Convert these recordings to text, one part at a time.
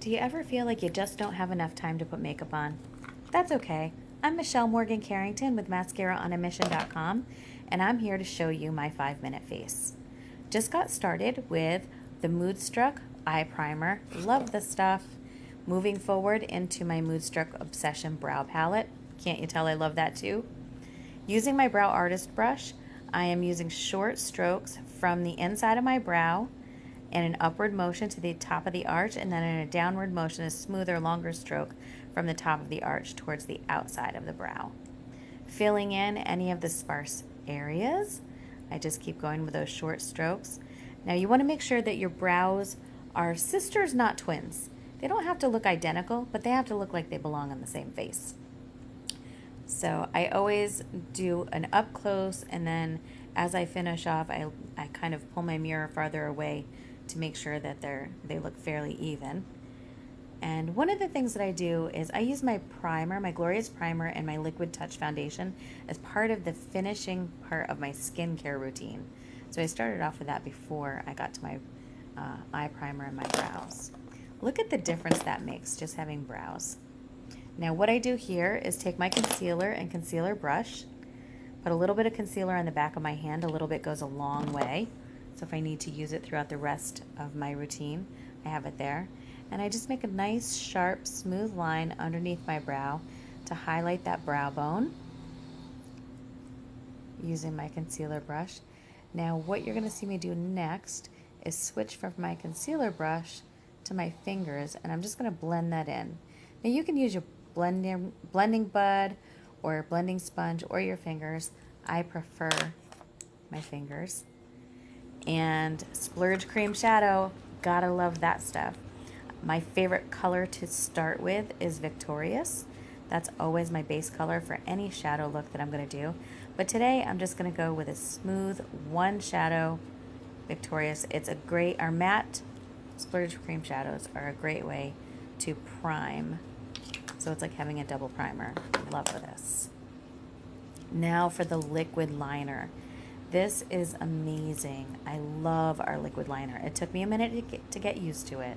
Do you ever feel like you just don't have enough time to put makeup on? That's okay. I'm Michelle Morgan Carrington with MascaraOnAmission.com, and I'm here to show you my 5-minute face. Just got started with the Moodstruck Eye Primer. Love the stuff. Moving forward into my Moodstruck Obsession Brow Palette. Can't you tell I love that too? Using my Brow Artist brush, I am using short strokes from the inside of my brow and an upward motion to the top of the arch, and then in a downward motion, a smoother, longer stroke from the top of the arch towards the outside of the brow. Filling in any of the sparse areas, I just keep going with those short strokes. Now you want to make sure that your brows are sisters, not twins. They don't have to look identical, but they have to look like they belong on the same face. So I always do an up close, and then as I finish off, I kind of pull my mirror farther away to make sure that they look fairly even. And one of the things that I do is I use my primer, my Glorious Primer, and my Liquid Touch Foundation as part of the finishing part of my skincare routine. So I started off with that before I got to my eye primer and my brows. Look at the difference that makes, just having brows. Now what I do here is take my concealer and concealer brush, put a little bit of concealer on the back of my hand. A little bit goes a long way. So if I need to use it throughout the rest of my routine, I have it there. And I just make a nice, sharp, smooth line underneath my brow to highlight that brow bone using my concealer brush. Now what you're going to see me do next is switch from my concealer brush to my fingers, and I'm just going to blend that in. Now you can use your blending bud or blending sponge or your fingers. I prefer my fingers. And Splurge Cream Shadow, gotta love that stuff. My favorite color to start with is Victorious. That's always my base color for any shadow look that I'm gonna do. But today I'm just gonna go with a smooth one shadow Victorious. It's a great, our matte Splurge Cream Shadows are a great way to prime. So it's like having a double primer. Love for this. Now for the liquid liner. This is amazing. I love our liquid liner. It took me a minute to get used to it.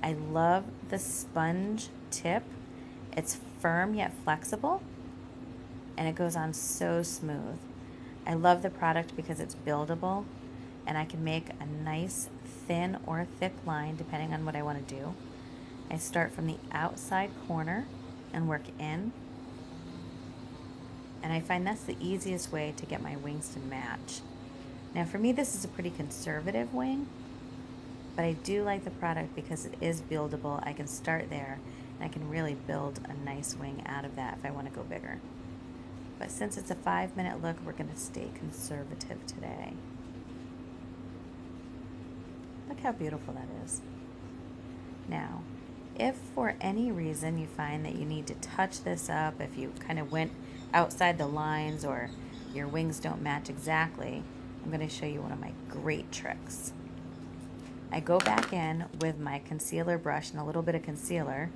I love the sponge tip. It's firm yet flexible, and it goes on so smooth. I love the product because it's buildable, and I can make a nice thin or thick line depending on what I want to do. I start from the outside corner and work in. And I find that's the easiest way to get my wings to match. Now for me, this is a pretty conservative wing, but I do like the product because it is buildable. I can start there, and I can really build a nice wing out of that if I want to go bigger. But since it's a 5-minute look, we're going to stay conservative today. Look how beautiful that is. Now, if for any reason you find that you need to touch this up, if you kind of went outside the lines or your wings don't match exactly, I'm going to show you one of my great tricks. I go back in with my concealer brush and a little bit of concealer,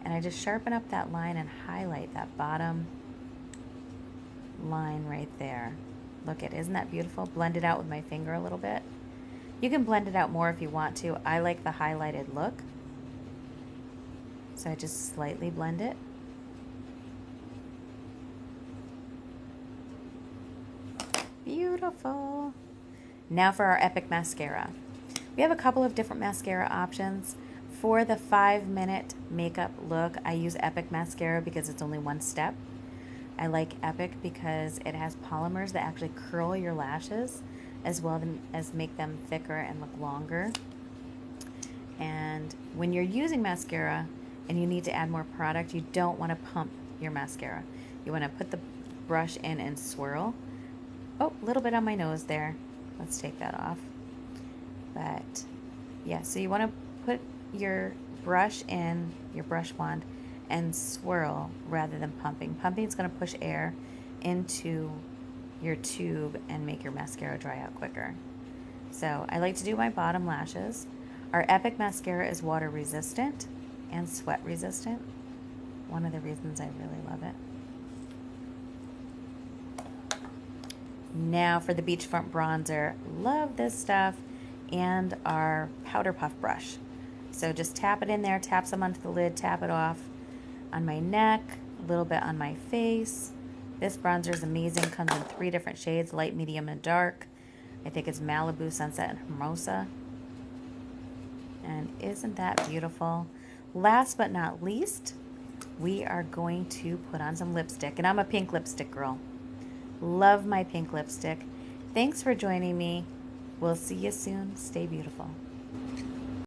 and I just sharpen up that line and highlight that bottom line right there. Look at, isn't that beautiful? Blend it out with my finger a little bit. You can blend it out more if you want to. I like the highlighted look, so I just slightly blend it. Beautiful. Now for our Epic Mascara. We have a couple of different mascara options. For the 5-minute makeup look, I use Epic Mascara because it's only one step. I like Epic because it has polymers that actually curl your lashes as well as make them thicker and look longer. And when you're using mascara and you need to add more product, you don't want to pump your mascara. You want to put the brush in and swirl. Oh, a little bit on my nose there. Let's take that off. But yeah, so you want to put your brush in, your brush wand, and swirl rather than pumping. Pumping is going to push air into your tube and make your mascara dry out quicker. So I like to do my bottom lashes. Our Epic Mascara is water resistant and sweat resistant. One of the reasons I really love it. Now for the Beachfront Bronzer. Love this stuff and our Powder Puff brush. So just tap it in there, tap some onto the lid, tap it off on my neck, a little bit on my face. This bronzer is amazing, comes in 3 different shades, light, medium, and dark. I think it's Malibu, Sunset, and Hermosa. And isn't that beautiful? Last but not least, we are going to put on some lipstick. And I'm a pink lipstick girl. Love my pink lipstick. Thanks for joining me. We'll see you soon. Stay beautiful.